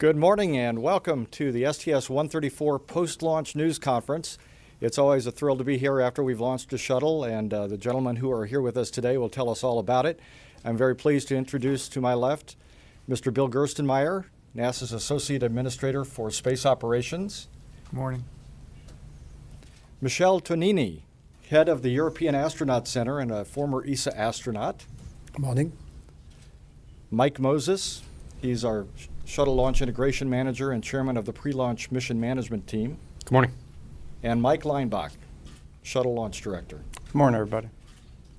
Good morning and welcome to the STS-134 post-launch news conference. It's always a thrill to be here after we've launched a shuttle, and the gentlemen who are here with us today will tell us all about it. I'm very pleased to introduce to my left Mr. Bill Gerstenmaier, NASA's Associate Administrator for Space Operations. Good morning. Michel Tonini, Head of the European Astronaut Center and a former ESA astronaut. Good morning. Mike Moses, he's our Shuttle Launch Integration Manager and Chairman of the Pre-Launch Mission Management Team. Good morning. And Mike Leinbach, Shuttle Launch Director. Good morning, everybody.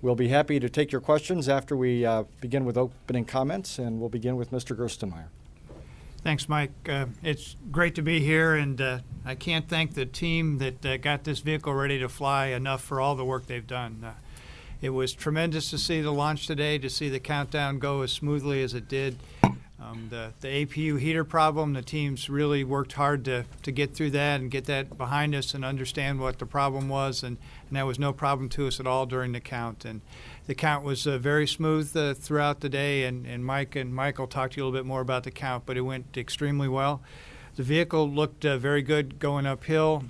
We'll be happy to take your questions after we begin with opening comments, and we'll begin with Mr. Gerstenmaier. Thanks, Mike. It's great to be here, and I can't thank the team that got this vehicle ready to fly enough for all the work they've done. It was tremendous to see the launch today, to see the countdown go as smoothly as it did. The APU heater problem, the teams really worked hard to get through that and get that behind us and understand what the problem was, and that was no problem to us at all during the count. And the count was very smooth throughout the day, and Mike and Michael talked to you a little bit more about the count, but it went extremely well. The vehicle looked very good going uphill.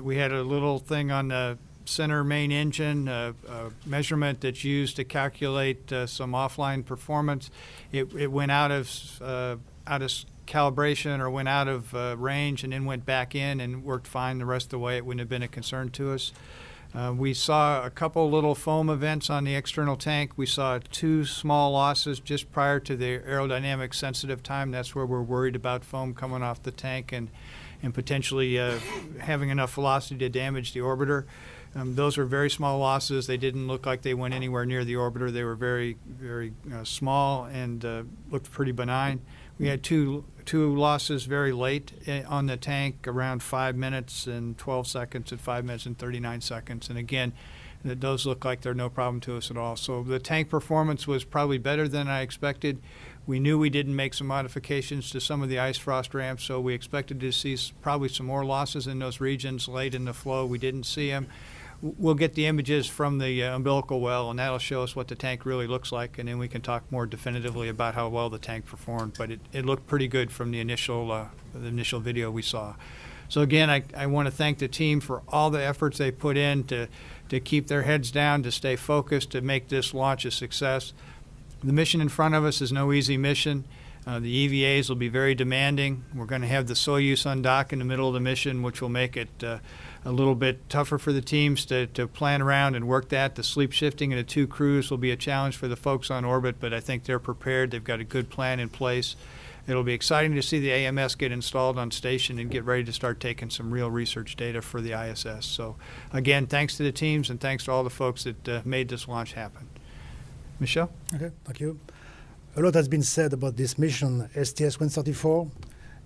We had a little thing on the center main engine, a measurement that's used to calculate some offline performance. It went out of calibration or went out of range and then went back in and worked fine the rest of the way. It wouldn't have been a concern to us. We saw a couple little foam events on the external tank. We saw 2 small losses just prior to the aerodynamic sensitive time. That's where we're worried about foam coming off the tank and potentially having enough velocity to damage the orbiter. Those were very small losses. They didn't look like they went anywhere near the orbiter. They were very, very small and looked pretty benign. We had two losses very late on the tank, around 5 minutes and 12 seconds and 5 minutes and 39 seconds. And again, those look like they're no problem to us at all. So the tank performance was probably better than I expected. We knew we didn't make some modifications to some of the ice frost ramps, so we expected to see probably some more losses in those regions late in the flow. We didn't see them. We'll get the images from the umbilical well, and that'll show us what the tank really looks like, and then we can talk more definitively about how well the tank performed. But it looked pretty good from the initial video we saw. So again, I want to thank the team for all the efforts they put in to keep their heads down, to stay focused, to make this launch a success. The mission in front of us is no easy mission. The EVAs will be very demanding. We're going to have the Soyuz undock in the middle of the mission, which will make it a little bit tougher for the teams to plan around and work that. The sleep shifting of the 2 crews will be a challenge for the folks on orbit, but I think they're prepared. They've got a good plan in place. It'll be exciting to see the AMS get installed on station and get ready to start taking some real research data for the ISS. So again, thanks to the teams and thanks to all the folks that made this launch happen. Michel? Okay, thank you. A lot has been said about this mission, STS-134.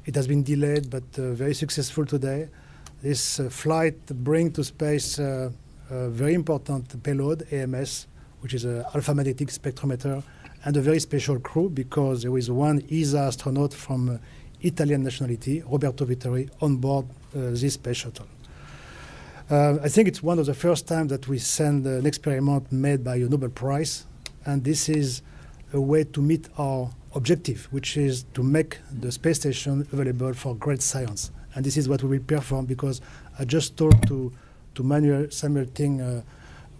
It has been delayed, but very successful today. This flight brings to space a very important payload, AMS, which is an alpha magnetic spectrometer, and a very special crew because there is one ESA astronaut from Italian nationality, Roberto Vittori, on board this space shuttle. I think it's one of the first times that we send an experiment made by a Nobel Prize, and this is a way to meet our objective, which is to make the space station available for great science. And this is what we will perform, because I just talked to Samuel Ting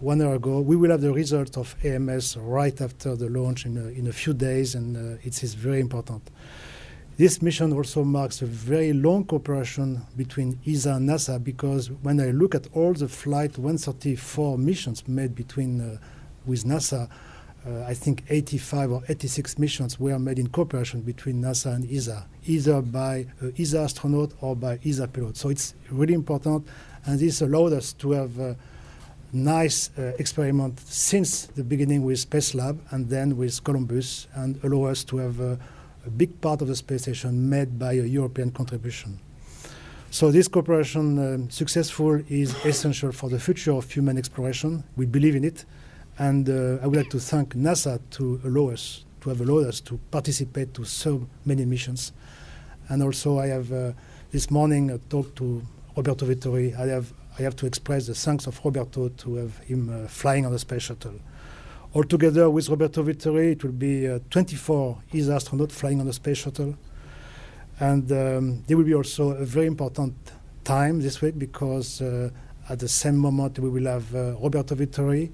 1 hour ago. We will have the result of AMS right after the launch in a few days, and it is very important. This mission also marks a very long cooperation between ESA and NASA, because when I look at all the Flight 134 missions made with NASA, I think 85 or 86 missions were made in cooperation between NASA and ESA, either by ESA astronaut or by ESA pilot. So it's really important, and this allowed us to have a nice experiment since the beginning with Space Lab and then with Columbus, and allow us to have a big part of the space station made by a European contribution. So this cooperation successful is essential for the future of human exploration. We believe in it. And I would like to thank NASA to have allowed us to participate to so many missions. And also I have this morning talked to Roberto Vittori. I have to express the thanks of Roberto to have him flying on the space shuttle. Altogether with Roberto Vittori, it will be 24 ESA astronauts flying on the space shuttle. And there will be also a very important time this week because at the same moment we will have Roberto Vittori,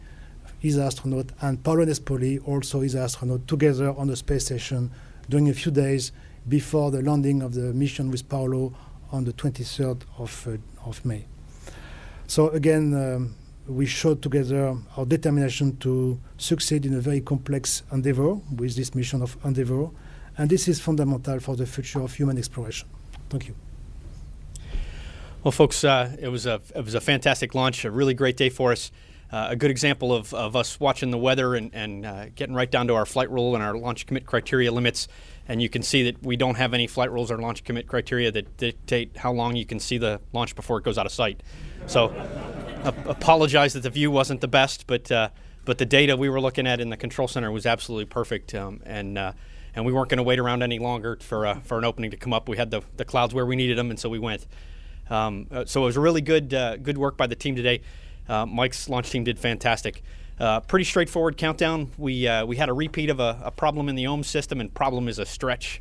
his astronaut, and Paolo Nespoli, also his astronaut, together on the space station during a few days before the landing of the mission with Paolo on the 23rd of May. So again, we showed together our determination to succeed in a very complex endeavor with this mission of Endeavour, and this is fundamental for the future of human exploration. Thank you. Well, folks, it was a fantastic launch, a really great day for us. A good example of us watching the weather and getting right down to our flight rule and our launch commit criteria limits. And you can see that we don't have any flight rules or launch commit criteria that dictate how long you can see the launch before it goes out of sight. So apologize that the view wasn't the best, but the data we were looking at in the control center was absolutely perfect. And we weren't going to wait around any longer for an opening to come up. We had the clouds where we needed them, and so we went. So it was a really good work by the team today. Mike's launch team did fantastic. Pretty straightforward countdown. We had a repeat of a problem in the ohm system, and problem is a stretch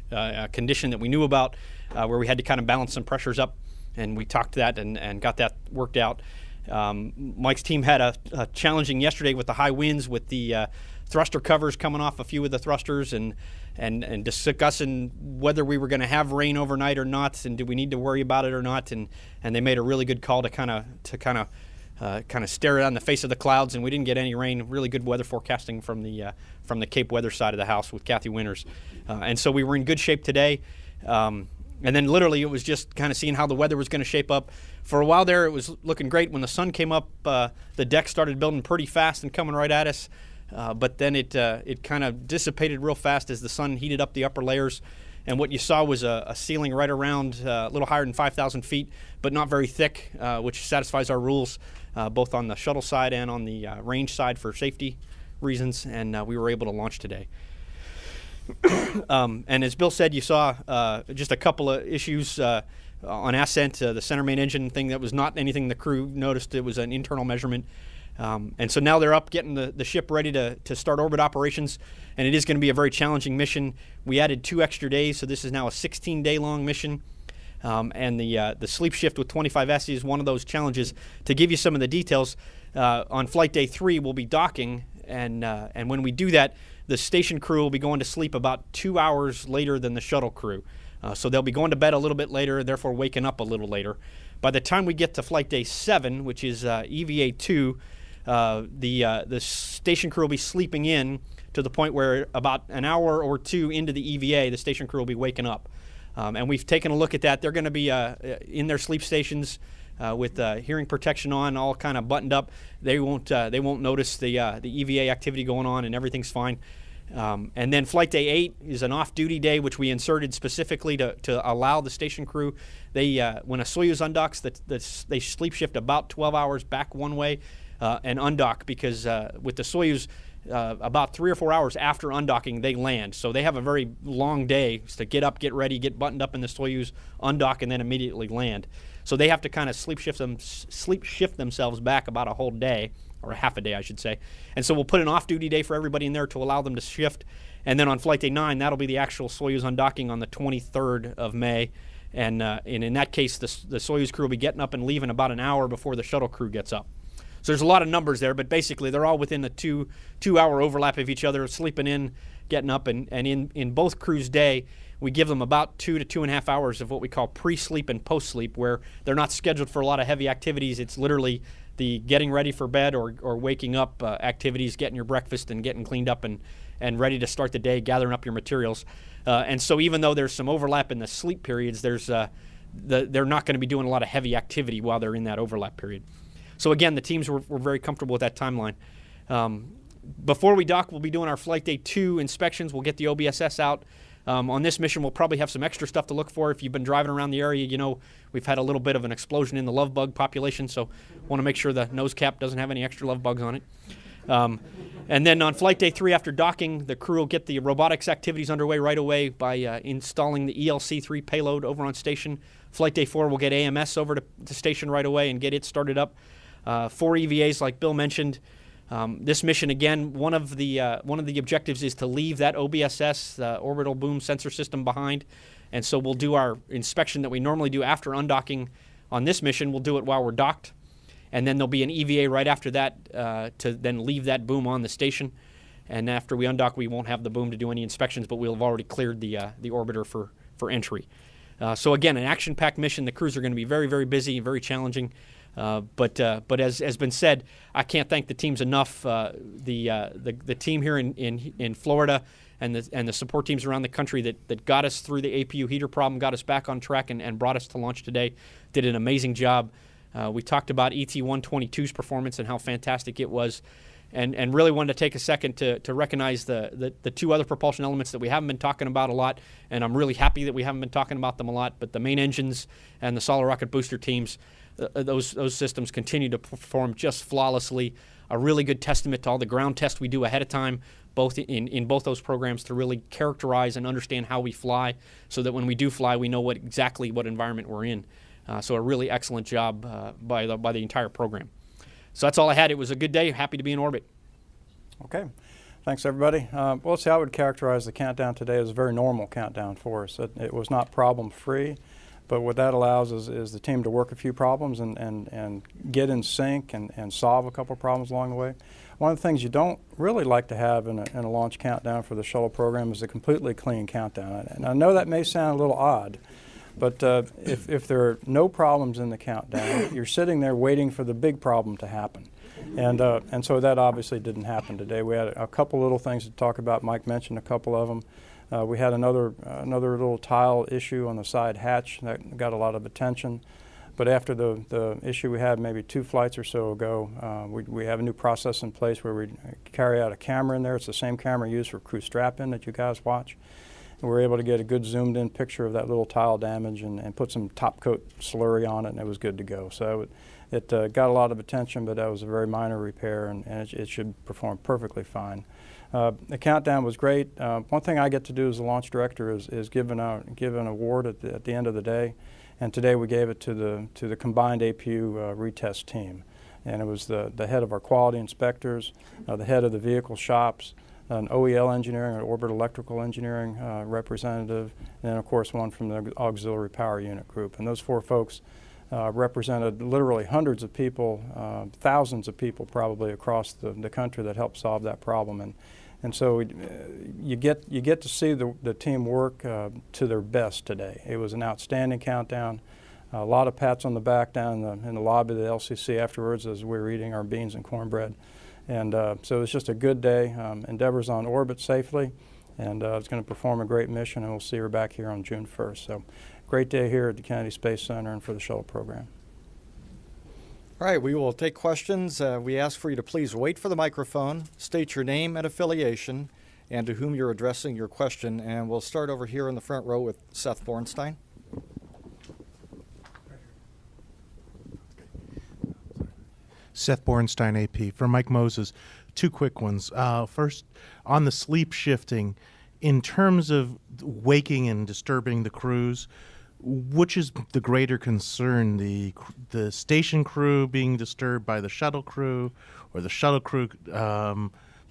condition that we knew about, where we had to kind of balance some pressures up, and we talked that and got that worked out. Mike's team had a challenging yesterday with the high winds, with the thruster covers coming off a few of the thrusters, and discussing whether we were going to have rain overnight or not, and do we need to worry about it or not. And they made a really good call to kind of stare it on the face of the clouds, and we didn't get any rain. Really good weather forecasting from the Cape weather side of the house with Kathy Winters, and so we were in good shape today. And then literally it was just kind of seeing how the weather was going to shape up. For a while there, it was looking great. When the sun came up, the deck started building pretty fast and coming right at us. But then it kind of dissipated real fast as the sun heated up the upper layers. And what you saw was a ceiling right around a little higher than 5,000 feet, but not very thick, which satisfies our rules, both on the shuttle side and on the range side for safety reasons. And we were able to launch today. And as Bill said, you saw just a couple of issues on ascent, the center main engine thing that was not anything the crew noticed. It was an internal measurement. And so now they're up getting the ship ready to start orbit operations, and it is going to be a very challenging mission. We added 2 extra days, so this is now a 16-day long mission. And the sleep shift with 25S is one of those challenges. To give you some of the details, on flight day 3 we'll be docking, and when we do that, the station crew will be going to sleep about 2 hours later than the shuttle crew. So they'll be going to bed a little bit later, therefore waking up a little later. By the time we get to flight day 7, which is EVA 2, the station crew will be sleeping in to the point where about an hour or 2 into the EVA, the station crew will be waking up. And we've taken a look at that. They're going to be in their sleep stations with hearing protection on, all kind of buttoned up. They won't notice the EVA activity going on, and everything's fine. And then flight day 8 is an off-duty day, which we inserted specifically to allow the station crew. They when a Soyuz undocks, they sleep shift about 12 hours back one way and undock, because with the Soyuz, about 3 or 4 hours after undocking, they land. So they have a very long day to get up, get ready, get buttoned up in the Soyuz, undock, and then immediately land. So they have to kind of sleep shift themselves back about a whole day, or a half a day, I should say. And so we'll put an off-duty day for everybody in there to allow them to shift. And then on flight day 9, that'll be the actual Soyuz undocking on the 23rd of May. And in that case, the Soyuz crew will be getting up and leaving about an hour before the shuttle crew gets up. So there's a lot of numbers there, but basically they're all within the two-hour overlap of each other, sleeping in, getting up. And in both crews' day, we give them about 2 to 2.5 hours of what we call pre-sleep and post-sleep, where they're not scheduled for a lot of heavy activities. It's literally the getting ready for bed or waking up activities, getting your breakfast and getting cleaned up and ready to start the day, gathering up your materials. And so even though there's some overlap in the sleep periods, they're not going to be doing a lot of heavy activity while they're in that overlap period. So again, the teams were very comfortable with that timeline. Before we dock, we'll be doing our Flight Day 2 inspections. We'll get the OBSS out. On this mission, we'll probably have some extra stuff to look for. If you've been driving around the area, you know we've had a little bit of an explosion in the love bug population, so want to make sure the nose cap doesn't have any extra love bugs on it. And then on Flight Day 3, after docking, the crew will get the robotics activities underway right away by installing the ELC-3 payload over on station. Flight Day 4, we'll get AMS over to station right away and get it started up. 4 EVAs, like Bill mentioned. This mission, again, one of the objectives is to leave that OBSS, orbital boom sensor system, behind. And so we'll do our inspection that we normally do after undocking on this mission. We'll do it while we're docked. And then there'll be an EVA right after that to then leave that boom on the station. And after we undock, we won't have the boom to do any inspections, but we'll have already cleared the orbiter for entry. So again, an action-packed mission. The crews are going to be very, very busy and very challenging. But as has been said, I can't thank the teams enough. The team here in Florida and the support teams around the country that got us through the APU heater problem, got us back on track, and brought us to launch today, did an amazing job. We talked about ET-122's performance and how fantastic it was, and really wanted to take a second to recognize the two other propulsion elements that we haven't been talking about a lot, and I'm really happy that we haven't been talking about them a lot, but the main engines and the solid rocket booster teams, those systems continue to perform just flawlessly. A really good testament to all the ground tests we do ahead of time, both in both those programs, to really characterize and understand how we fly, so that when we do fly, we know exactly what environment we're in. So a really excellent job by the entire program. So that's all I had. It was a good day. Happy to be in orbit. Okay. Thanks, everybody. Well, let's see, I would characterize the countdown today as a very normal countdown for us. It was not problem-free, but what that allows is the team to work a few problems and get in sync and solve a couple of problems along the way. One of the things you don't really like to have in a launch countdown for the shuttle program is a completely clean countdown. And I know that may sound a little odd, but if there are no problems in the countdown, you're sitting there waiting for the big problem to happen. And so that obviously didn't happen today. We had a couple little things to talk about. Mike mentioned a couple of them. We had another little tile issue on the side hatch that got a lot of attention. But after the issue we had maybe 2 flights or so ago, we have a new process in place where we carry out a camera in there. It's the same camera used for crew strap-in that you guys watch. And we were able to get a good zoomed-in picture of that little tile damage and put some top coat slurry on it, and it was good to go. So it got a lot of attention, but that was a very minor repair, and it should perform perfectly fine. The countdown was great. One thing I get to do as the launch director is give an award at the end of the day, and today we gave it to the combined APU retest team, and it was the head of our quality inspectors, the head of the vehicle shops, an OEL engineering, an orbital electrical engineering representative, and then of course one from the auxiliary power unit group. And those 4 folks represented literally hundreds of people, thousands of people probably across the country that helped solve that problem. And so you get to see the team work to their best today. It was an outstanding countdown. A lot of pats on the back down in the lobby of the LCC afterwards as we were eating our beans and cornbread. And so it was just a good day. Endeavour's on orbit safely, and it's going to perform a great mission, and we'll see her back here on June 1st. So great day here at the Kennedy Space Center and for the shuttle program. All right, we will take questions. We ask for you to please wait for the microphone, state your name and affiliation, and to whom you're addressing your question. And we'll start over here in the front row with Seth Bornstein. Seth Bornstein, AP. For Mike Moses, 2 quick ones. First, on the sleep shifting, in terms of waking and disturbing the crews, which is the greater concern, the station crew being disturbed by the shuttle crew, or the shuttle crew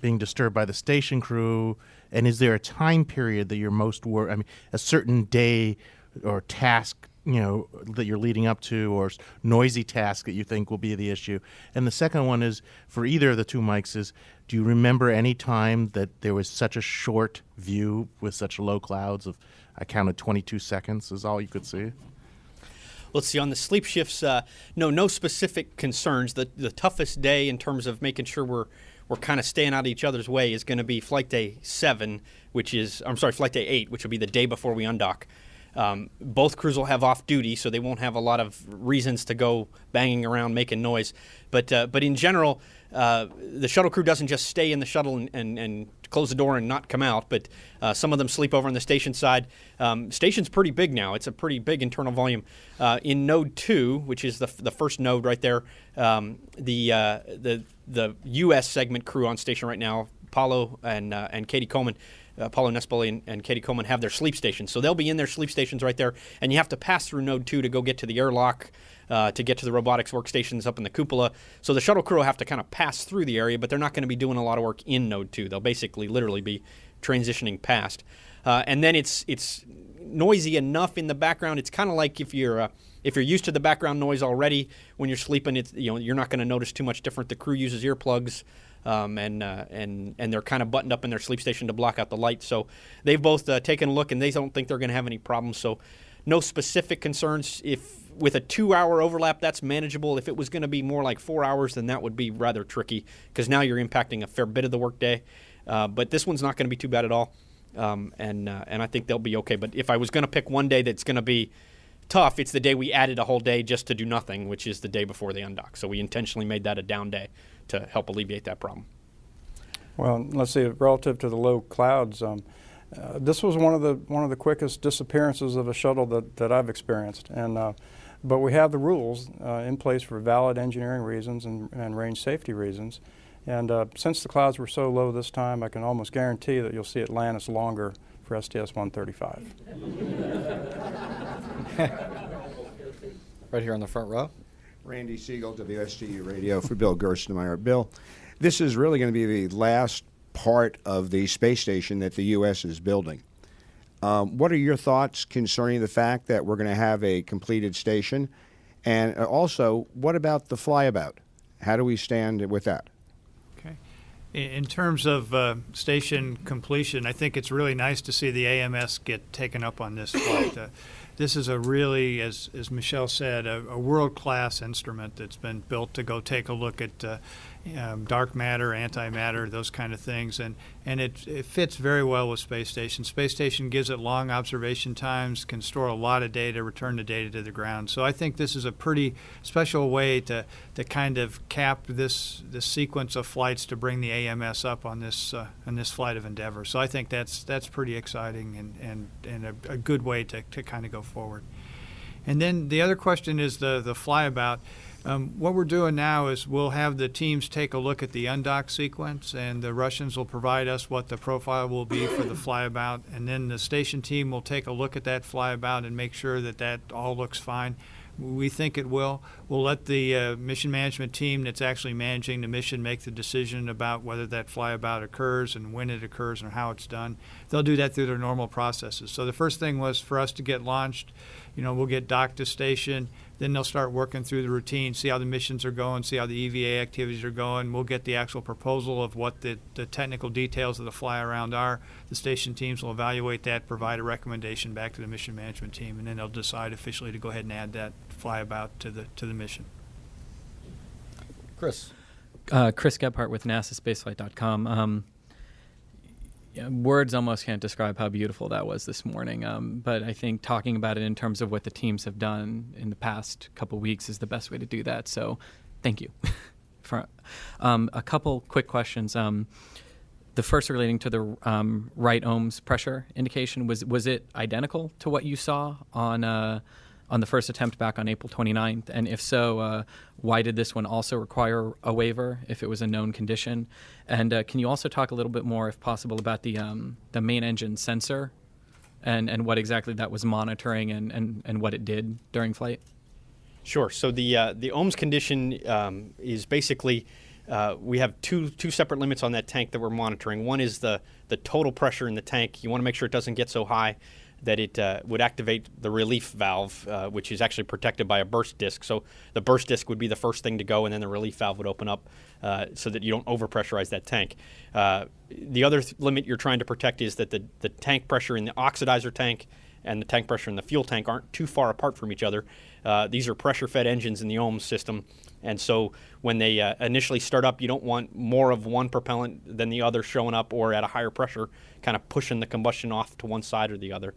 being disturbed by the station crew? And is there a time period that you're most worried? I mean, a certain day or task, that you're leading up to, or noisy task that you think will be the issue? And the second one is, for either of the 2 mics, is do you remember any time that there was such a short view with such low clouds of, I counted 22 seconds is all you could see? Let's see, on the sleep shifts, no specific concerns. The toughest day in terms of making sure we're kind of staying out of each other's way is going to be flight day 7, flight day 8, which will be the day before we undock. Both crews will have off duty, so they won't have a lot of reasons to go banging around making noise. But in general, the shuttle crew doesn't just stay in the shuttle and close the door and not come out, but some of them sleep over on the station side. Station's pretty big now. It's a pretty big internal volume. In node 2, which is the first node right there, the U.S. segment crew on station right now, Paulo and Katie Coleman, Paulo Nespoli and Katie Coleman have their sleep stations. So they'll be in their sleep stations right there, and you have to pass through Node 2 to go get to the airlock, to get to the robotics workstations up in the cupola. So the shuttle crew will have to kind of pass through the area, but they're not going to be doing a lot of work in Node 2. They'll basically literally be transitioning past. And then it's noisy enough in the background. It's kind of like if you're used to the background noise already when you're sleeping, you're not going to notice too much different. The crew uses earplugs, and they're kind of buttoned up in their sleep station to block out the light. So they've both taken a look, and they don't think they're going to have any problems. So no specific concerns. If with a 2-hour overlap, that's manageable. If it was going to be more like 4 hours, then that would be rather tricky, because now you're impacting a fair bit of the workday. But this one's not going to be too bad at all. And I think they'll be okay. But if I was going to pick one day that's going to be tough, it's the day we added a whole day just to do nothing, which is the day before they undock. So we intentionally made that a down day to help alleviate that problem. Well, let's see. Relative to the low clouds, this was one of the quickest disappearances of a shuttle that I've experienced. And but we have the rules in place for valid engineering reasons and range safety reasons. And since the clouds were so low this time, I can almost guarantee that you'll see Atlantis longer for STS-135. Right here on the front row. Randy Siegel, WSTU Radio, for Bill Gerstenmaier. Bill, this is really going to be the last part of the space station that the U.S. is building. What are your thoughts concerning the fact that we're going to have a completed station? And also, what about the flyabout? How do we stand with that? In terms of station completion, I think it's really nice to see the AMS get taken up on this flight. This is a really, as Michelle said, a world-class instrument that's been built to go take a look at dark matter, antimatter, those kind of things, and it fits very well with Space Station. Space Station gives it long observation times, can store a lot of data, return the data to the ground. So I think this is a pretty special way to kind of cap this sequence of flights to bring the AMS up on this flight of Endeavour. So I think that's pretty exciting and a good way to kind of go forward. And then the other question is the flyabout. What we're doing now is we'll have the teams take a look at the undock sequence, and the Russians will provide us what the profile will be for the flyabout, and then the station team will take a look at that flyabout and make sure that all looks fine. We think it will. We'll let the mission management team that's actually managing the mission make the decision about whether that flyabout occurs and when it occurs and how it's done. They'll do that through their normal processes. So the first thing was for us to get launched. We'll get docked to station. Then they'll start working through the routine, see how the missions are going, see how the EVA activities are going. We'll get the actual proposal of what the technical details of the fly around are. The station teams will evaluate that, provide a recommendation back to the mission management team, and then they'll decide officially to go ahead and add that flyabout to the mission. Chris. Chris Gebhardt with NASASpaceflight.com. Words almost can't describe how beautiful that was this morning, but I think talking about it in terms of what the teams have done in the past couple weeks is the best way to do that. So thank you. For a couple quick questions. The first relating to the right ohms pressure indication, was it identical to what you saw on the first attempt back on April 29th? And if so, why did this one also require a waiver if it was a known condition? And can you also talk a little bit more, if possible, about the main engine sensor and what exactly that was monitoring and what it did during flight? Sure. So the ohms condition is basically we have two separate limits on that tank that we're monitoring. One is the total pressure in the tank. You want to make sure it doesn't get so high that it would activate the relief valve, which is actually protected by a burst disc. So the burst disc would be the first thing to go, and then the relief valve would open up so that you don't overpressurize that tank. The other limit you're trying to protect is that the tank pressure in the oxidizer tank and the tank pressure in the fuel tank aren't too far apart from each other. These are pressure-fed engines in the ohms system, and so when they initially start up, you don't want more of one propellant than the other showing up or at a higher pressure, kind of pushing the combustion off to one side or the other.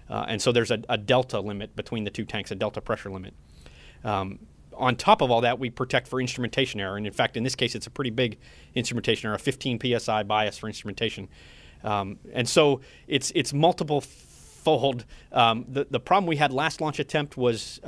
And so there's a delta limit between the two tanks, a delta pressure limit. On top of all that, we protect for instrumentation error, and in fact, in this case, it's a pretty big instrumentation error, a 15 psi bias for instrumentation. And so it's multiple fold. The problem we had last launch attempt was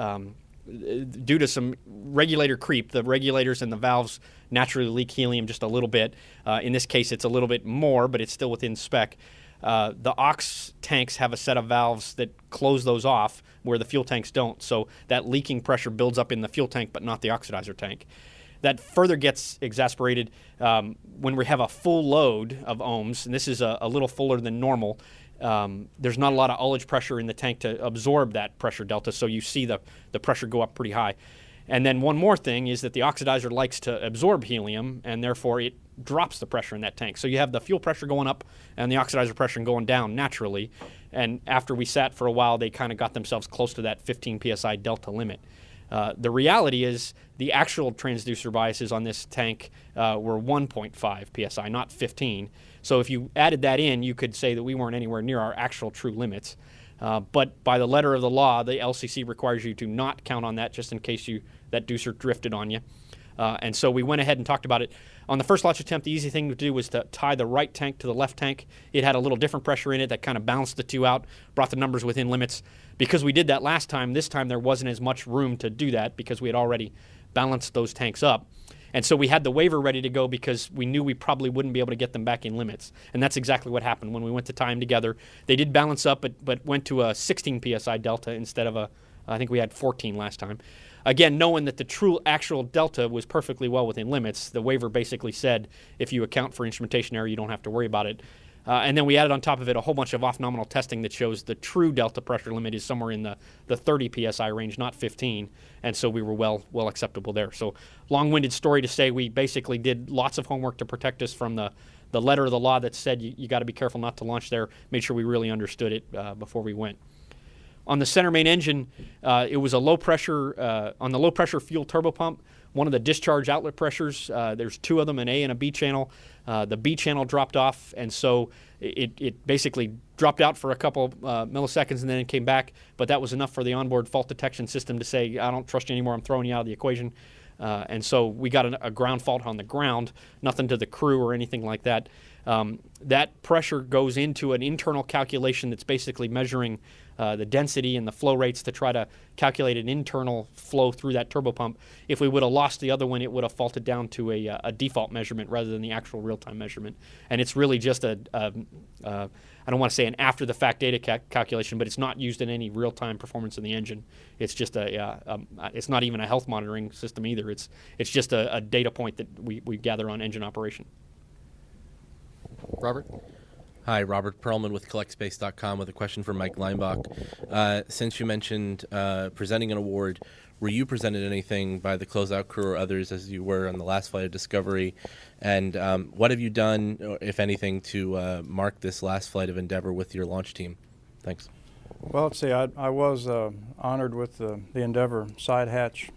due to some regulator creep. The regulators and the valves naturally leak helium just a little bit. In this case, it's a little bit more, but it's still within spec. The ox tanks have a set of valves that close those off where the fuel tanks don't. So that leaking pressure builds up in the fuel tank but not the oxidizer tank. That further gets exacerbated when we have a full load of ohms, and this is a little fuller than normal. There's not a lot of ullage pressure in the tank to absorb that pressure delta, so you see the pressure go up pretty high. And then one more thing is that the oxidizer likes to absorb helium, and therefore it drops the pressure in that tank. So you have the fuel pressure going up and the oxidizer pressure going down naturally. And after we sat for a while, they kind of got themselves close to that 15 psi delta limit. The reality is the actual transducer biases on this tank were 1.5 psi, not 15. So if you added that in, you could say that we weren't anywhere near our actual true limits. But by the letter of the law, the LCC requires you to not count on that just in case that deucer drifted on you. And so we went ahead and talked about it. On the first launch attempt, the easy thing to do was to tie the right tank to the left tank. It had a little different pressure in it that kind of balanced the two out, brought the numbers within limits. Because we did that last time, this time there wasn't as much room to do that because we had already balanced those tanks up. And so we had the waiver ready to go because we knew we probably wouldn't be able to get them back in limits. And that's exactly what happened when we went to tie them together. They did balance up, but went to a 16 psi delta instead of I think we had 14 last time. Again, knowing that the true actual delta was perfectly well within limits, the waiver basically said if you account for instrumentation error, you don't have to worry about it. And then we added on top of it a whole bunch of off-nominal testing that shows the true delta pressure limit is somewhere in the 30 psi range, not 15. And so we were well acceptable there. So long-winded story to say we basically did lots of homework to protect us from the letter of the law that said you got to be careful not to launch there, made sure we really understood it before we went. On the center main engine, it was a low pressure, on the low pressure fuel turbopump, one of the discharge outlet pressures, there's two of them, an A and a B channel. The B channel dropped off, and so it basically dropped out for a couple milliseconds and then it came back, but that was enough for the onboard fault detection system to say, I don't trust you anymore, I'm throwing you out of the equation. And so we got a ground fault on the ground, nothing to the crew or anything like that. That pressure goes into an internal calculation that's basically measuring the density and the flow rates to try to calculate an internal flow through that turbopump. If we would have lost the other one, it would have faulted down to a default measurement rather than the actual real-time measurement. And it's really just I don't want to say an after-the-fact data calculation, but it's not used in any real-time performance of the engine. It's just it's not even a health monitoring system either. It's just a data point that we gather on engine operation. Robert? Hi, Robert Perlman with CollectSpace.com with a question for Mike Leinbach. Since you mentioned presenting an award, were you presented anything by the closeout crew or others as you were on the last flight of Discovery? And what have you done, if anything, to mark this last flight of Endeavour with your launch team? Thanks. Well, let's see. I was honored with the Endeavour side hatch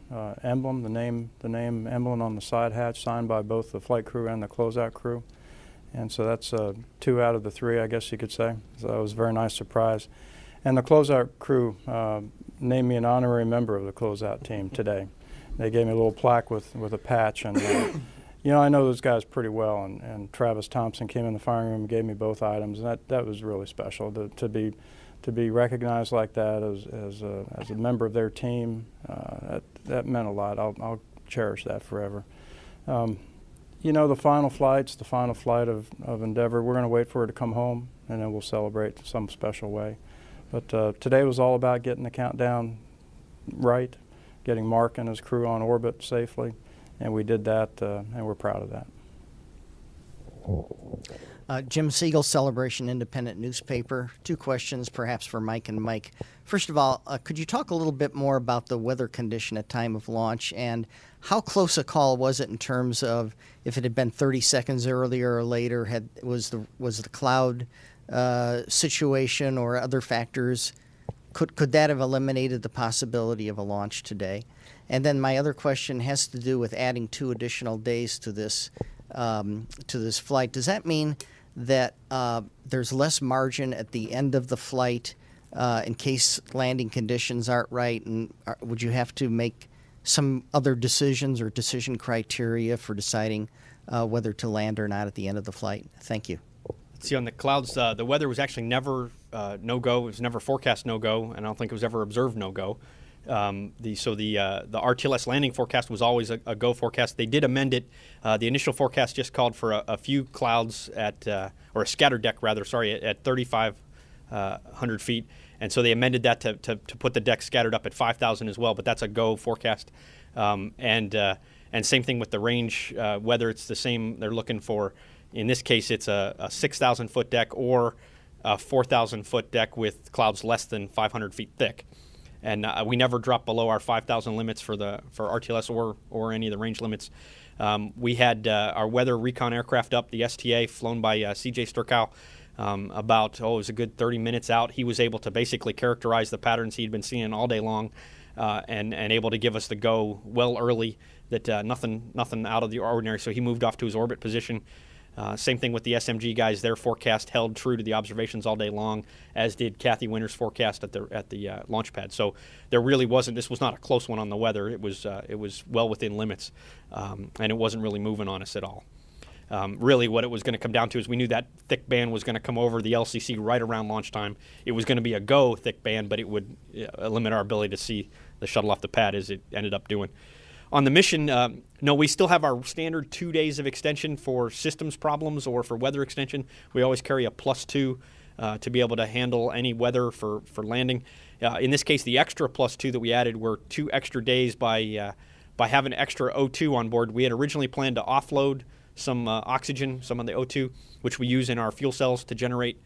emblem, the name emblem on the side hatch, signed by both the flight crew and the closeout crew. And so that's 2 out of the 3, I guess you could say. So that was a very nice surprise. And the closeout crew named me an honorary member of the closeout team today. They gave me a little plaque with a patch. And, you know, I know those guys pretty well. And Travis Thompson came in the firing room and gave me both items. And that was really special to be recognized like that as a member of their team. That meant a lot. I'll cherish that forever. You know, the final flight of Endeavour, we're going to wait for her to come home, and then we'll celebrate in some special way. But today was all about getting the countdown right, getting Mark and his crew on orbit safely, and we did that, and we're proud of that. Jim Siegel, Celebration Independent Newspaper. 2 questions, perhaps for Mike and Mike. First of all, could you talk a little bit more about the weather condition at time of launch, and how close a call was it in terms of if it had been 30 seconds earlier or later? Was the cloud situation or other factors? Could that have eliminated the possibility of a launch today? And then my other question has to do with adding 2 additional days to this flight. Does that mean that there's less margin at the end of the flight in case landing conditions aren't right? And would you have to make some other decisions or decision criteria for deciding whether to land or not at the end of the flight? Thank you. See, on the clouds, the weather was actually never no-go. It was never forecast no-go, and I don't think it was ever observed no-go. The RTLS landing forecast was always a go forecast. They did amend it. The initial forecast just called for a few clouds or a scatter deck rather, at 3,500 feet. And so they amended that to put the deck scattered up at 5,000 as well. But that's a go forecast. And same thing with the range, whether it's the same, they're looking for, in this case, it's a 6,000 foot deck or a 4,000 foot deck with clouds less than 500 feet thick. And we never drop below our 5,000 limits for RTLS or any of the range limits. We had our weather recon aircraft up, the STA, flown by CJ Sturkow, it was a good 30 minutes out. He was able to basically characterize the patterns he'd been seeing all day long and able to give us the go well early, that nothing out of the ordinary. So he moved off to his orbit position. Same thing with the SMG guys. Their forecast held true to the observations all day long, as did Kathy Winter's forecast at the launch pad. So there really wasn't. This was not a close one on the weather. It was well within limits, and it wasn't really moving on us at all. Really, what it was going to come down to is we knew that thick band was going to come over the LCC right around launch time. It was going to be a go thick band, but it would limit our ability to see the shuttle off the pad, as it ended up doing. On the mission, no, we still have our standard 2 days of extension for systems problems or for weather extension. We always carry a +2 to be able to handle any weather for landing. In this case, the extra +2 that we added were 2 extra days by having extra O2 on board. We had originally planned to offload some oxygen, some of the O2, which we use in our fuel cells to generate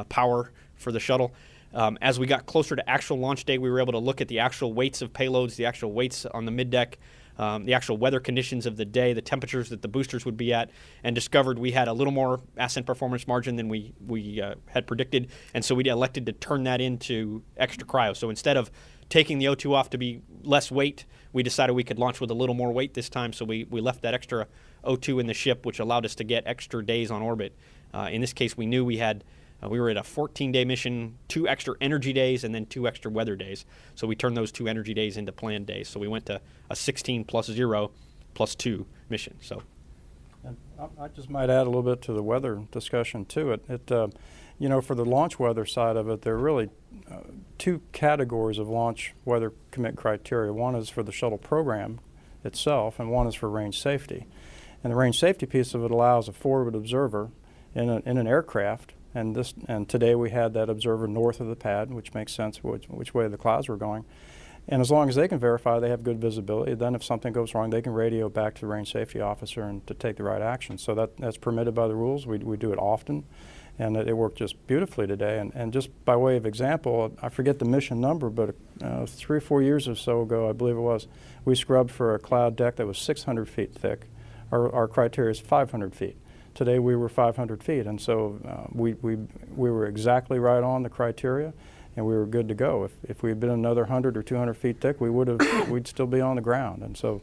power for the shuttle. As we got closer to actual launch day, we were able to look at the actual weights of payloads, the actual weights on the middeck, the actual weather conditions of the day, the temperatures that the boosters would be at, and discovered we had a little more ascent performance margin than we had predicted. And so we elected to turn that into extra cryo. So instead of taking the O2 off to be less weight, we decided we could launch with a little more weight this time. So we left that extra O2 in the ship, which allowed us to get extra days on orbit. In this case, we knew we were at a 14-day mission, 2 extra energy days, and then 2 extra weather days. So we turned those 2 energy days into planned days. So we went to a 16 + 0 + 2 mission. So, and I just might add a little bit to the weather discussion too. For the launch weather side of it, there are really 2 categories of launch weather commit criteria. One is for the shuttle program itself, and one is for range safety. And the range safety piece of it allows a forward observer in an aircraft. And today we had that observer north of the pad, which makes sense which way the clouds were going. And as long as they can verify they have good visibility, then if something goes wrong, they can radio back to the range safety officer and to take the right action. So that's permitted by the rules. We do it often, and it worked just beautifully today. And just by way of example, I forget the mission number, but 3 or 4 years or so ago, I believe it was, we scrubbed for a cloud deck that was 600 feet thick. Our criteria is 500 feet. Today we were 500 feet, and so we were exactly right on the criteria, and we were good to go. If we had been another 100 or 200 feet thick, we'd still be on the ground. And so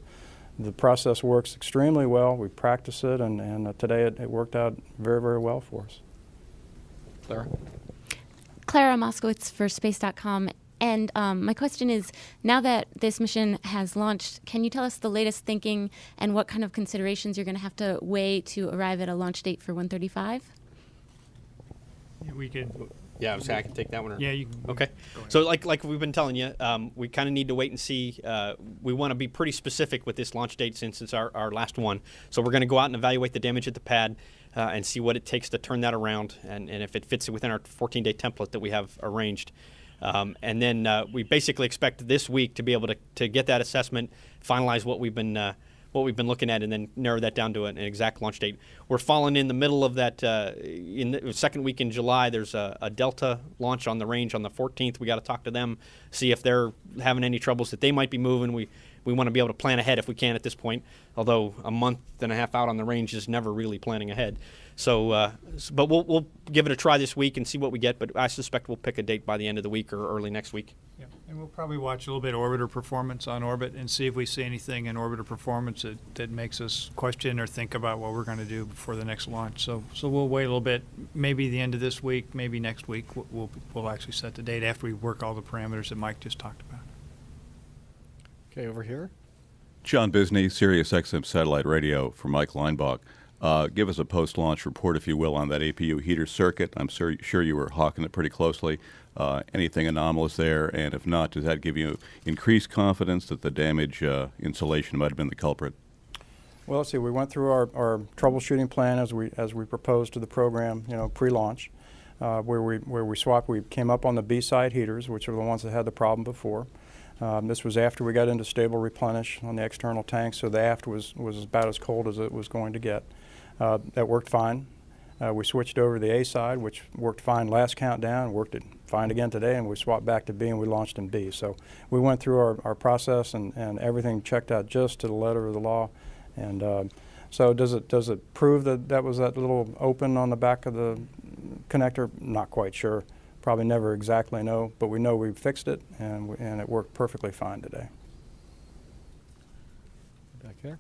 the process works extremely well. We practice it, and today it worked out very, very well for us. Clara Moskowitz for Space.com. And my question is, now that this mission has launched, can you tell us the latest thinking and what kind of considerations you're going to have to weigh to arrive at a launch date for 135? We could. yeah, I can take that one. Yeah, you can. Okay. So like we've been telling you, we kind of need to wait and see. We want to be pretty specific with this launch date since it's our last one. So we're going to go out and evaluate the damage at the pad and see what it takes to turn that around, and if it fits within our 14-day template that we have arranged. And then we basically expect this week to be able to get that assessment, finalize what we've been looking at, and then narrow that down to an exact launch date. We're falling in the middle of that. In the second week in July, there's a Delta launch on the range on the 14th. We got to talk to them, see if they're having any troubles that they might be moving. We want to be able to plan ahead if we can at this point, although a month and a half out on the range is never really planning ahead. So, but we'll give it a try this week and see what we get, but I suspect we'll pick a date by the end of the week or early next week. Yeah, and we'll probably watch a little bit of orbiter performance on orbit and see if we see anything in orbiter performance that makes us question or think about what we're going to do before the next launch. So we'll wait a little bit, maybe the end of this week, maybe next week. We'll actually set the date after we work all the parameters that Mike just talked about. Okay, over here. John Bisney, Sirius XM Satellite Radio for Mike Leinbach. Give us a post-launch report, if you will, on that APU heater circuit. I'm sure you were hawking it pretty closely. Anything anomalous there? And if not, does that give you increased confidence that the damage insulation might have been the culprit? Well, let's see. We went through our troubleshooting plan as we proposed to the program, pre-launch, where we swapped. We came up on the B side heaters, which are the ones that had the problem before. This was after we got into stable replenish on the external tank, so the aft was about as cold as it was going to get. That worked fine. We switched over to the A side, which worked fine last countdown, worked it fine again today, and we swapped back to B and we launched in B. So we went through our process and everything checked out just to the letter of the law. And so does it prove that was that little open on the back of the connector? Not quite sure. Probably never exactly know, but we know we fixed it and it worked perfectly fine today. Back there.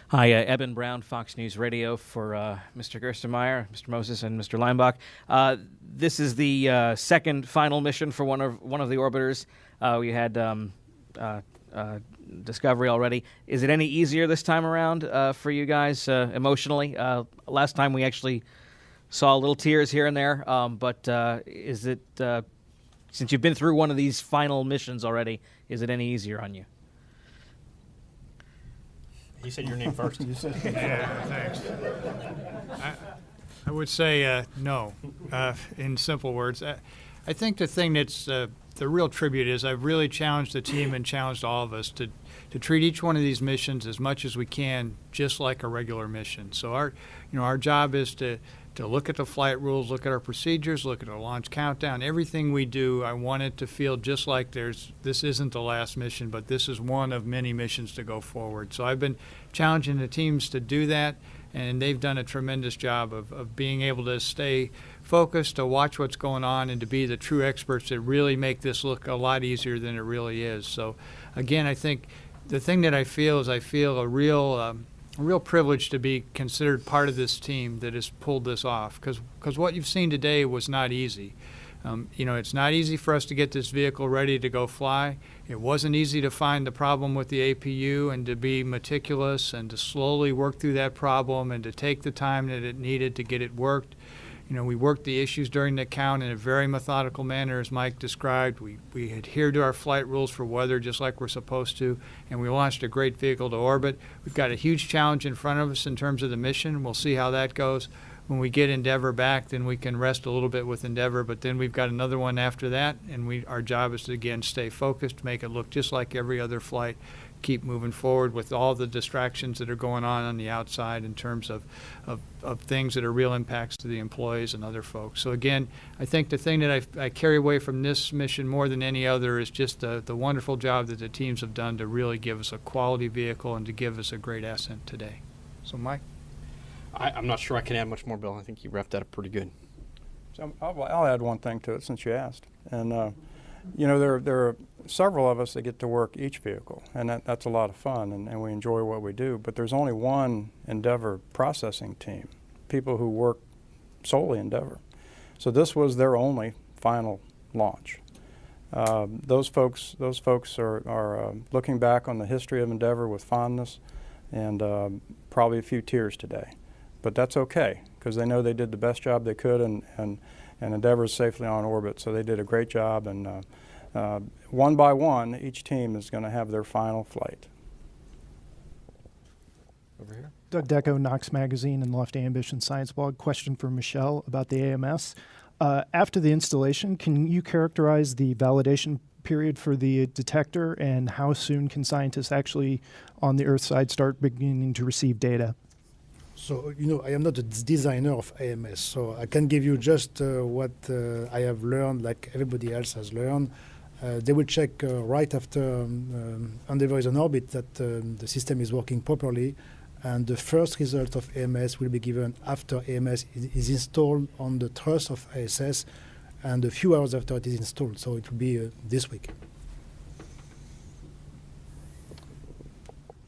Hi, Eben Brown, Fox News Radio for Mr. Gerstenmaier, Mr. Moses, and Mr. Leinbach. This is the second final mission for one of the orbiters. We had Discovery already. Is it any easier this time around for you guys emotionally? Last time we actually saw little tears here and there, but is it, since you've been through one of these final missions already, is it any easier on you? You said your name first. Yeah, thanks. I would say no, in simple words. I think the thing that's the real tribute is I've really challenged the team and challenged all of us to treat each one of these missions as much as we can just like a regular mission. So our job is to look at the flight rules, look at our procedures, look at our launch countdown. Everything we do, I want it to feel just like this isn't the last mission, but this is one of many missions to go forward. So I've been challenging the teams to do that, and they've done a tremendous job of being able to stay focused, to watch what's going on, and to be the true experts that really make this look a lot easier than it really is. So again, I think the thing that I feel is a real privilege to be considered part of this team that has pulled this off, because what you've seen today was not easy. It's not easy for us to get this vehicle ready to go fly. It wasn't easy to find the problem with the APU and to be meticulous and to slowly work through that problem and to take the time that it needed to get it worked. We worked the issues during the count in a very methodical manner, as Mike described. We adhered to our flight rules for weather just like we're supposed to, and we launched a great vehicle to orbit. We've got a huge challenge in front of us in terms of the mission. We'll see how that goes. When we get Endeavour back, then we can rest a little bit with Endeavour, but then we've got another one after that, and our job is to, again, stay focused, make it look just like every other flight, keep moving forward with all the distractions that are going on the outside in terms of things that are real impacts to the employees and other folks. So again, I think the thing that I carry away from this mission more than any other is just the wonderful job that the teams have done to really give us a quality vehicle and to give us a great ascent today. So Mike? I'm not sure I can add much more, Bill. I think you wrapped that up pretty good. So I'll add one thing to it since you asked. And there are several of us that get to work each vehicle, and that's a lot of fun, and we enjoy what we do. But there's only one Endeavour processing team, people who work solely Endeavour. So this was their only final launch. Those folks are looking back on the history of Endeavour with fondness and probably a few tears today. But that's okay, because they know they did the best job they could, and Endeavour is safely on orbit. So they did a great job, and one by one, each team is going to have their final flight. Over here. Doug Deco, Knox Magazine and Lofty Ambition Science Blog. Question for Michelle about the AMS. After the installation, can you characterize the validation period for the detector, and how soon can scientists actually on the Earth side start beginning to receive data? So, I am not a designer of AMS, so I can give you just what I have learned, like everybody else has learned. They will check right after Endeavour is on orbit that the system is working properly, and the first result of AMS will be given after AMS is installed on the truss of ISS, and a few hours after it is installed, so it will be this week.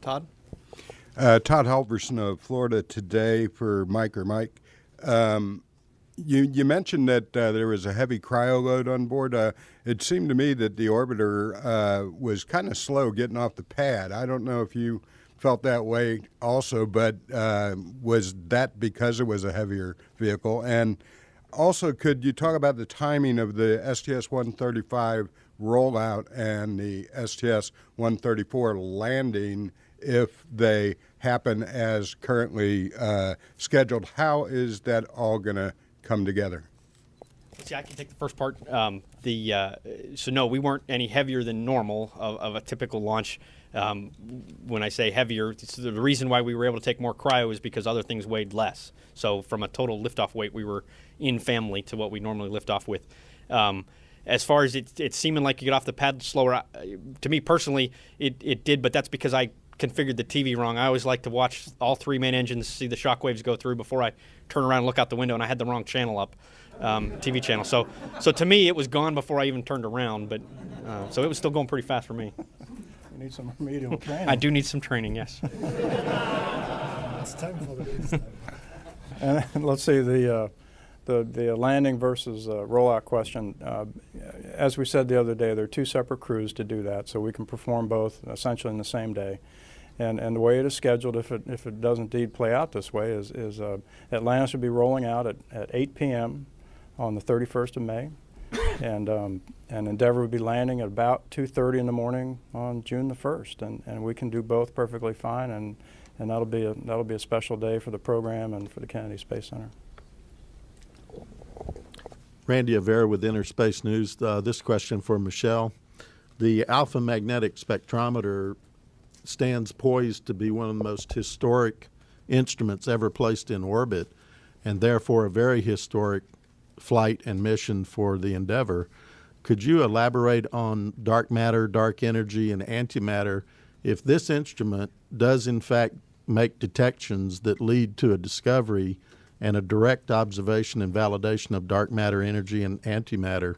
Todd? Todd Halverson of Florida Today for Mike or Mike. You mentioned that there was a heavy cryo load on board. It seemed to me that the orbiter was kind of slow getting off the pad. I don't know if you felt that way also, but was that because it was a heavier vehicle? And also, could you talk about the timing of the STS-135 rollout and the STS-134 landing if they happen as currently scheduled? How is that all going to come together? See, I can take the first part. So no, we weren't any heavier than normal of a typical launch. When I say heavier, the reason why we were able to take more cryo is because other things weighed less. So from a total liftoff weight, we were in family to what we normally lift off with. As far as it seeming like you get off the pad slower, to me personally, it did, but that's because I configured the TV wrong. I always like to watch all three main engines, see the shock waves go through before I turn around and look out the window, and I had the wrong channel up, TV channel. So to me, it was gone before I even turned around, but so it was still going pretty fast for me. You need some remedial training. I do need some training, yes. It's time for the next time. And let's see, the landing versus rollout question. As we said the other day, there are two separate crews to do that, so we can perform both essentially in the same day. And the way it is scheduled, if it does indeed play out this way, is Atlantis will be rolling out at 8 p.m. on the 31st of May, and Endeavour will be landing at about 2:30 in the morning on June the 1st, and we can do both perfectly fine, and that'll be a special day for the program and for the Kennedy Space Center. Randy Avera with Inner Space News. This question for Michelle. The alpha magnetic spectrometer stands poised to be one of the most historic instruments ever placed in orbit, and therefore a very historic flight and mission for the Endeavour. Could you elaborate on dark matter, dark energy, and antimatter if this instrument does in fact make detections that lead to a discovery and a direct observation and validation of dark matter, energy, and antimatter?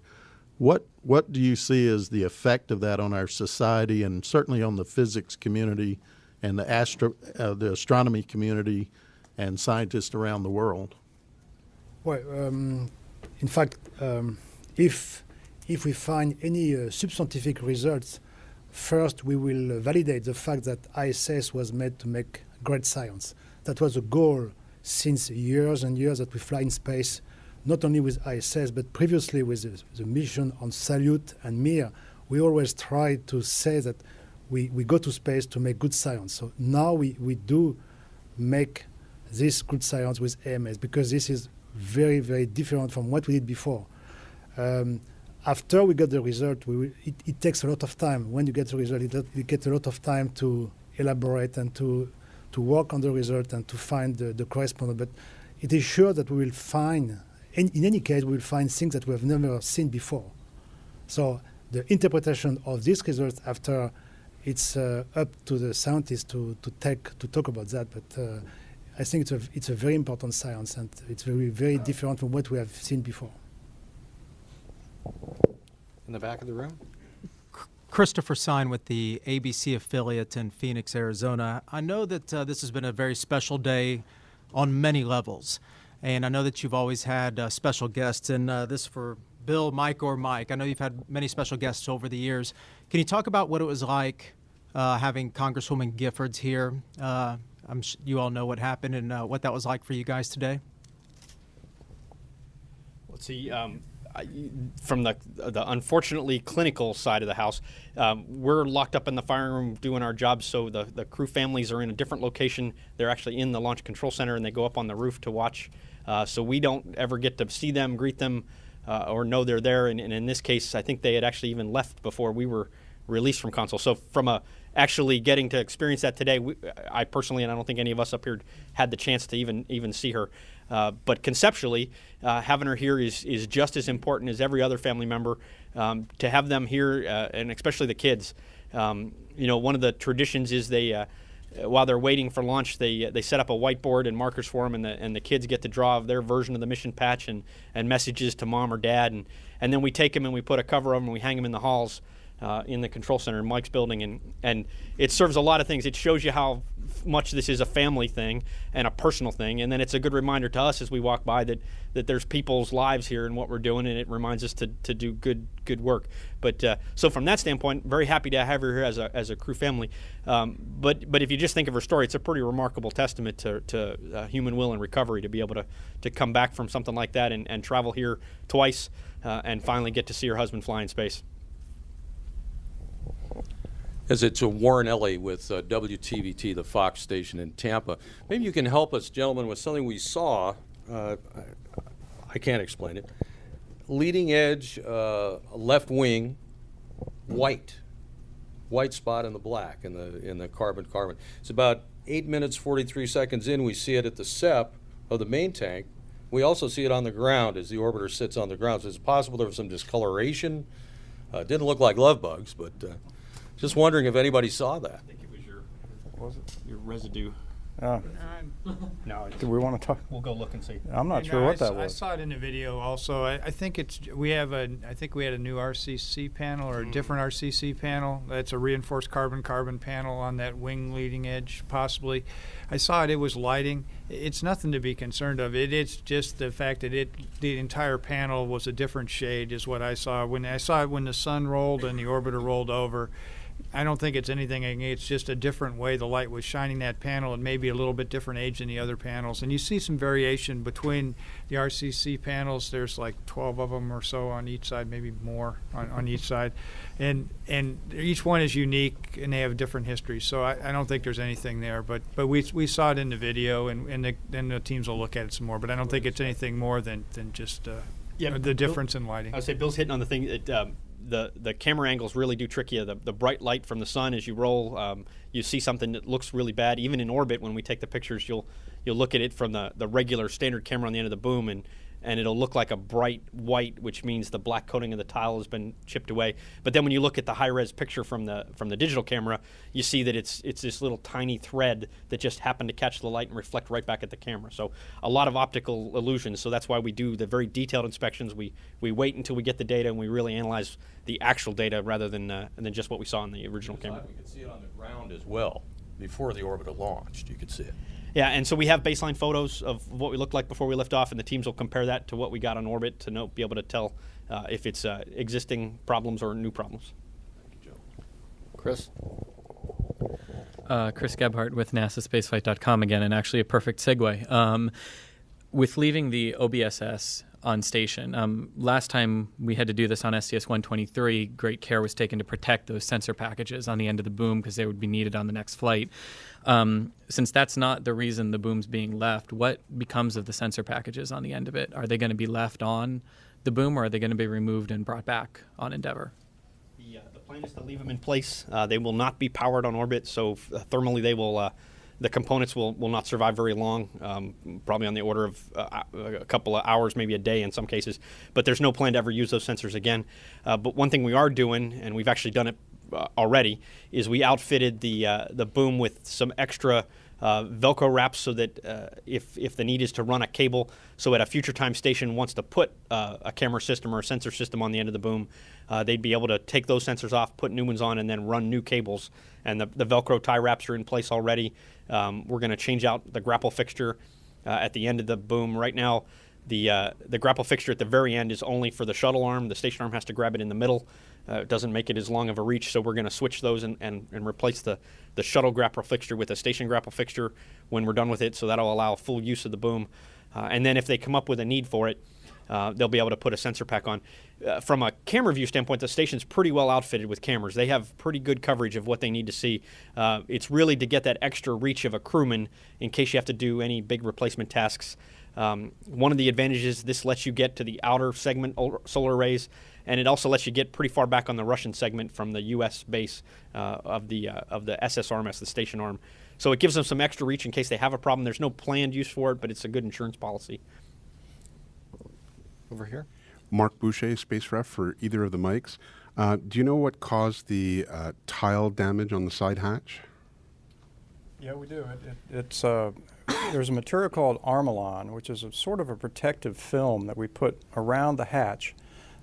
What do you see as the effect of that on our society and certainly on the physics community and the astronomy community and scientists around the world? Well, in fact, if we find any subscientific results, first we will validate the fact that ISS was made to make great science. That was a goal since years and years that we fly in space, not only with ISS, but previously with the mission on Salyut and Mir. We always try to say that we go to space to make good science. So now we do make this good science with AMS, because this is very, very different from what we did before. After we get the result, it takes a lot of time. When you get the result, it gets a lot of time to elaborate and to work on the result and to find the correspondent. But it is sure that we will find, in any case, we will find things that we have never seen before. So the interpretation of these results after, it's up to the scientists to talk about that. But I think it's a very important science, and it's very, very different from what we have seen before. In the back of the room? Christopher Sign with the ABC affiliate in Phoenix, Arizona. I know that this has been a very special day on many levels, and I know that you've always had special guests, and this for Bill, Mike, or Mike. I know you've had many special guests over the years. Can you talk about what it was like having Congresswoman Giffords here? You all know what happened and what that was like for you guys today. Let's see. From the unfortunately clinical side of the house, we're locked up in the firing room doing our jobs, so the crew families are in a different location. They're actually in the Launch Control Center, and they go up on the roof to watch. So we don't ever get to see them, greet them, or know they're there. And in this case, I think they had actually even left before we were released from console. So from actually getting to experience that today, I personally, and I don't think any of us up here had the chance to even see her. But conceptually, having her here is just as important as every other family member. To have them here, and especially the kids, one of the traditions is they, while they're waiting for launch, they set up a whiteboard and markers for them, and the kids get to draw their version of the mission patch and messages to mom or dad, and then we take them and we put a cover over them and we hang them in the halls in the control center in Mike's building, and it serves a lot of things. It shows you how much this is a family thing and a personal thing, and then it's a good reminder to us as we walk by that there's people's lives here and what we're doing, and it reminds us to do good work. But so from that standpoint, very happy to have her here as a crew family. But if you just think of her story, it's a pretty remarkable testament to human will and recovery to be able to come back from something like that and travel here twice and finally get to see her husband fly in space. As it's a Warren Ellie with WTVT, the Fox station in Tampa. Maybe you can help us, gentlemen, with something we saw. I can't explain it. Leading edge, left wing, white spot in the black in the carbon. It's about 8 minutes 43 seconds in. We see it at the SEP of the main tank. We also see it on the ground as the orbiter sits on the ground. So it's possible there was some discoloration. It didn't look like love bugs, but. Just wondering if anybody saw that. I think it was your residue. No. Do we want to talk? We'll go look and see. I'm not sure what that was. I saw it in the video also. I think we had a new RCC panel or a different RCC panel. That's a reinforced carbon panel on that wing leading edge, possibly. I saw it. It was lighting. It's nothing to be concerned of. It's just the fact that the entire panel was a different shade is what I saw. When I saw it when the sun rolled and the orbiter rolled over, I don't think it's anything. It's just a different way the light was shining that panel, and maybe a little bit different age than the other panels. And you see some variation between the RCC panels. There's like 12 of them or so on each side, maybe more on each side. And each one is unique, and they have different histories. So I don't think there's anything there. But we saw it in the video, and then the teams will look at it some more. But I don't think it's anything more than just the difference in lighting. I would say Bill's hitting on the thing that the camera angles really do trick you. The bright light from the sun as you roll, you see something that looks really bad. Even in orbit, when we take the pictures, you'll look at it from the regular standard camera on the end of the boom, and it'll look like a bright white, which means the black coating of the tile has been chipped away. But then when you look at the high-res picture from the digital camera, you see that it's this little tiny thread that just happened to catch the light and reflect right back at the camera. So a lot of optical illusions. So that's why we do the very detailed inspections. We wait until we get the data and we really analyze the actual data rather than just what we saw in the original camera. We could see it on the ground as well. Before the orbiter launched, you could see it. Yeah, and so we have baseline photos of what we looked like before we lift off, and the teams will compare that to what we got on orbit to be able to tell if it's existing problems or new problems. Thank you, Joe. Chris? Chris Gebhardt with NASASpaceflight.com again, and actually a perfect segue. With leaving the OBSS on station, last time we had to do this on STS-123, great care was taken to protect those sensor packages on the end of the boom because they would be needed on the next flight. Since that's not the reason the boom's being left, what becomes of the sensor packages on the end of it? Are they going to be left on the boom, or are they going to be removed and brought back on Endeavour? The plan is to leave them in place. They will not be powered on orbit, so thermally they will. The components will not survive very long, probably on the order of a couple of hours, maybe a day in some cases. But there's no plan to ever use those sensors again. But one thing we are doing, and we've actually done it already, is we outfitted the boom with some extra Velcro wraps so that if the need is to run a cable, so at a future time station wants to put a camera system or a sensor system on the end of the boom, they'd be able to take those sensors off, put new ones on, and then run new cables. And the Velcro tie wraps are in place already. We're going to change out the grapple fixture at the end of the boom. Right now, the grapple fixture at the very end is only for the shuttle arm. The station arm has to grab it in the middle. It doesn't make it as long of a reach, so we're going to switch those and replace the shuttle grapple fixture with a station grapple fixture when we're done with it, so that'll allow full use of the boom. And then if they come up with a need for it, they'll be able to put a sensor pack on. From a camera view standpoint, the station's pretty well outfitted with cameras. They have pretty good coverage of what they need to see. It's really to get that extra reach of a crewman in case you have to do any big replacement tasks. One of the advantages, this lets you get to the outer segment solar arrays, and it also lets you get pretty far back on the Russian segment from the U.S. base of the SSRMS, the station arm. So it gives them some extra reach in case they have a problem. There's no planned use for it, but it's a good insurance policy. Over here. Mark Boucher, Space Ref for either of the mics. Do you know what caused the tile damage on the side hatch? Yeah, we do. There's a material called Armalon, which is a sort of a protective film that we put around the hatch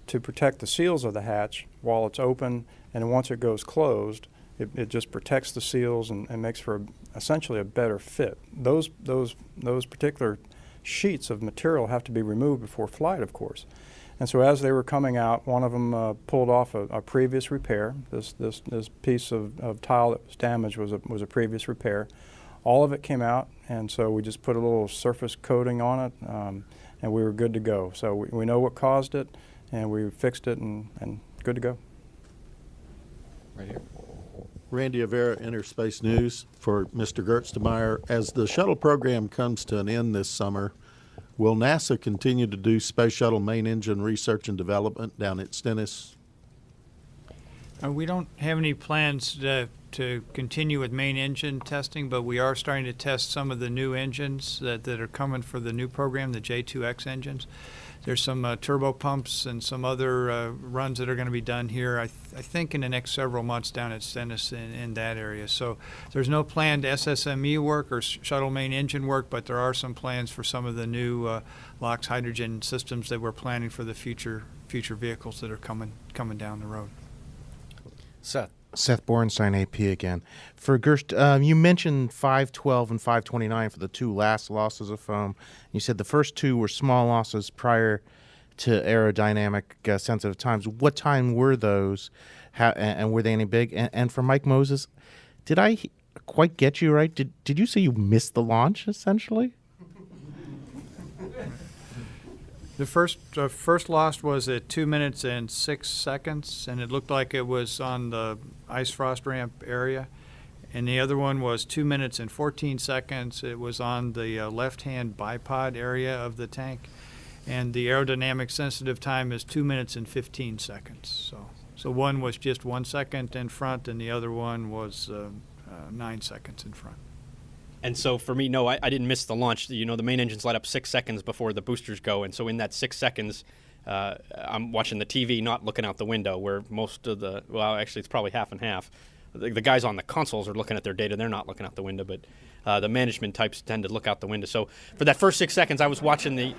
to protect the seals of the hatch while it's open, and once it goes closed, It just protects the seals and makes for essentially a better fit. Those particular sheets of material have to be removed before flight, of course. And so as they were coming out, one of them pulled off a previous repair. This piece of tile that was damaged was a previous repair. All of it came out, and so we just put a little surface coating on it, and we were good to go. So we know what caused it, and we fixed it, and good to go. Right here. Randy Avera, Interspace News, for Mr. Gerstenmaier. As the shuttle program comes to an end this summer, will NASA continue to do space shuttle main engine research and development down at Stennis? We don't have any plans to continue with main engine testing, but we are starting to test some of the new engines that are coming for the new program, the J2X engines. There's some turbo pumps and some other runs that are going to be done here, I think, in the next several months down at Stennis in that area. So there's no planned SSME work or shuttle main engine work, but there are some plans for some of the new LOX hydrogen systems that we're planning for the future vehicles that are coming down the road. Seth Borenstein, AP again. For Gerst, you mentioned 512 and 529 for the two last losses of foam. You said the first two were small losses prior to aerodynamic sensitive times. What time were those, and were they any big? And for Mike Moses, did I quite get you right? Did you say you missed the launch, essentially? The first loss was at 2 minutes and 6 seconds, and it looked like it was on the ice frost ramp area. And the other one was 2 minutes and 14 seconds. It was on the left-hand bipod area of the tank. And the aerodynamic sensitive time is 2 minutes and 15 seconds. So one was just 1 second in front, and the other one was 9 seconds in front. And so for me, no, I didn't miss the launch. The main engines light up 6 seconds before the boosters go. And so in that 6 seconds, I'm watching the TV, not looking out the window, where most of actually it's probably half and half. The guys on the consoles are looking at their data. They're not looking out the window, but the management types tend to look out the window. So for that first 6 seconds, I was watching the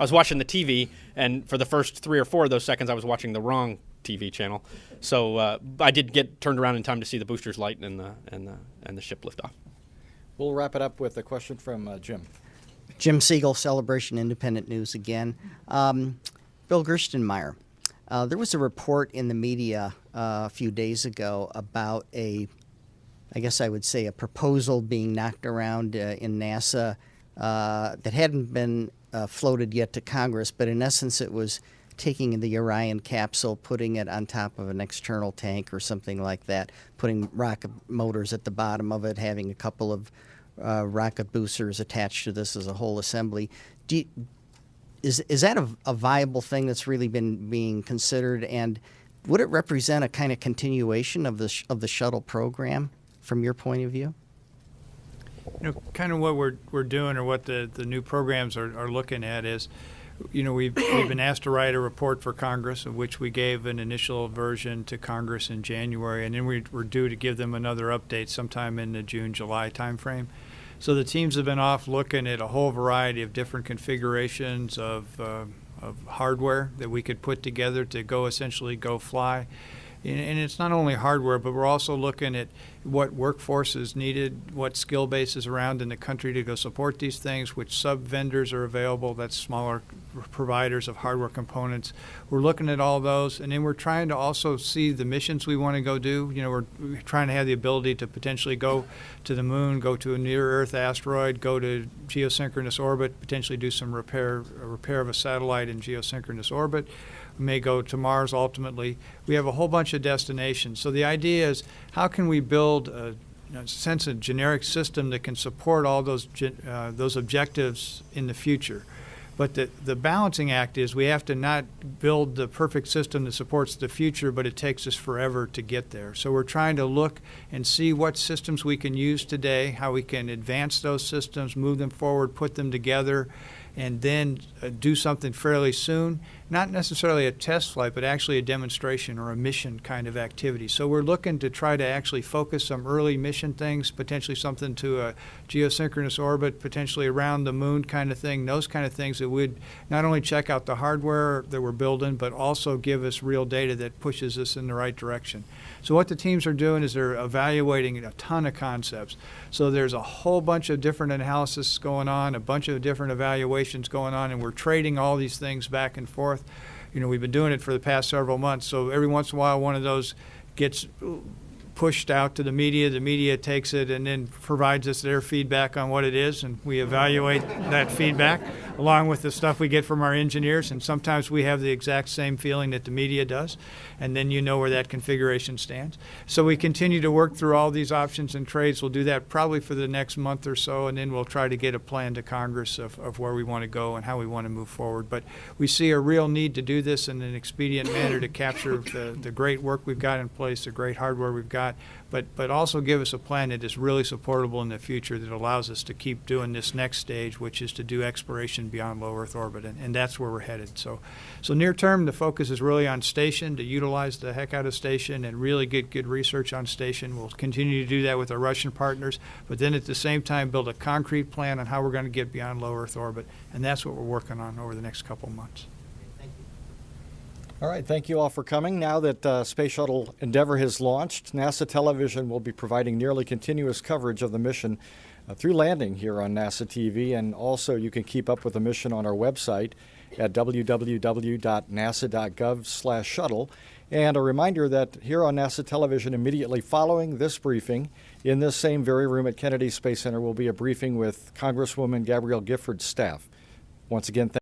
TV, and for the first 3 or 4 of those seconds, I was watching the wrong TV channel. So I did get turned around in time to see the boosters light and the ship lift off. We'll wrap it up with a question from Jim. Jim Siegel, Celebration Independent News again. Bill Gerstenmaier, there was a report in the media a few days ago about I guess I would say a proposal being knocked around in NASA that hadn't been floated yet to Congress, but in essence it was taking the Orion capsule, putting it on top of an external tank or something like that, putting rocket motors at the bottom of it, having a couple of rocket boosters attached to this as a whole assembly. Is that a viable thing that's really been being considered, and would it represent a kind of continuation of the shuttle program from your point of view? Kind of what we're doing, or what the new programs are looking at is, we've been asked to write a report for Congress, of which we gave an initial version to Congress in January, and then we're due to give them another update sometime in the June-July timeframe. So the teams have been off looking at a whole variety of different configurations of hardware that we could put together to essentially go fly. And it's not only hardware, but we're also looking at what workforce is needed, what skill bases around in the country to go support these things, which sub-vendors are available, that's smaller providers of hardware components. We're looking at all those, and then we're trying to also see the missions we want to go do. We're trying to have the ability to potentially go to the moon, go to a near-Earth asteroid, go to geosynchronous orbit, potentially do some repair of a satellite in geosynchronous orbit. We may go to Mars ultimately. We have a whole bunch of destinations. So the idea is, how can we build a generic system that can support all those objectives in the future? But the balancing act is, we have to not build the perfect system that supports the future, but it takes us forever to get there. So we're trying to look and see what systems we can use today, how we can advance those systems, move them forward, put them together, and then do something fairly soon, not necessarily a test flight, but actually a demonstration or a mission kind of activity. So we're looking to try to actually focus some early mission things, potentially something to a geosynchronous orbit, potentially around the moon kind of thing, those kind of things that would not only check out the hardware that we're building, but also give us real data that pushes us in the right direction. So what the teams are doing is they're evaluating a ton of concepts. So there's a whole bunch of different analysis going on, a bunch of different evaluations going on, and we're trading all these things back and forth. You know, we've been doing it for the past several months, so every once in a while one of those gets pushed out to the media takes it and then provides us their feedback on what it is, and we evaluate that feedback along with the stuff we get from our engineers, and sometimes we have the exact same feeling that the media does, and then you know where that configuration stands. So we continue to work through all these options and trades. We'll do that probably for the next month or so, and then we'll try to get a plan to Congress of where we want to go and how we want to move forward. But we see a real need to do this in an expedient manner to capture the great work we've got in place, the great hardware we've got, but also give us a plan that is really supportable in the future that allows us to keep doing this next stage, which is to do exploration beyond low Earth orbit, and that's where we're headed. So near term, the focus is really on station, to utilize the heck out of station and really get good research on station. We'll continue to do that with our Russian partners, but then at the same time build a concrete plan on how we're going to get beyond low Earth orbit, and that's what we're working on over the next couple of months. All right, thank you all for coming. Now that Space Shuttle Endeavour has launched, NASA Television will be providing nearly continuous coverage of the mission through landing here on NASA TV, and also you can keep up with the mission on our website at www.nasa.gov/shuttle. And a reminder that here on NASA Television, immediately following this briefing, in this same very room at Kennedy Space Center, will be a briefing with Congresswoman Gabrielle Gifford's staff. Once again,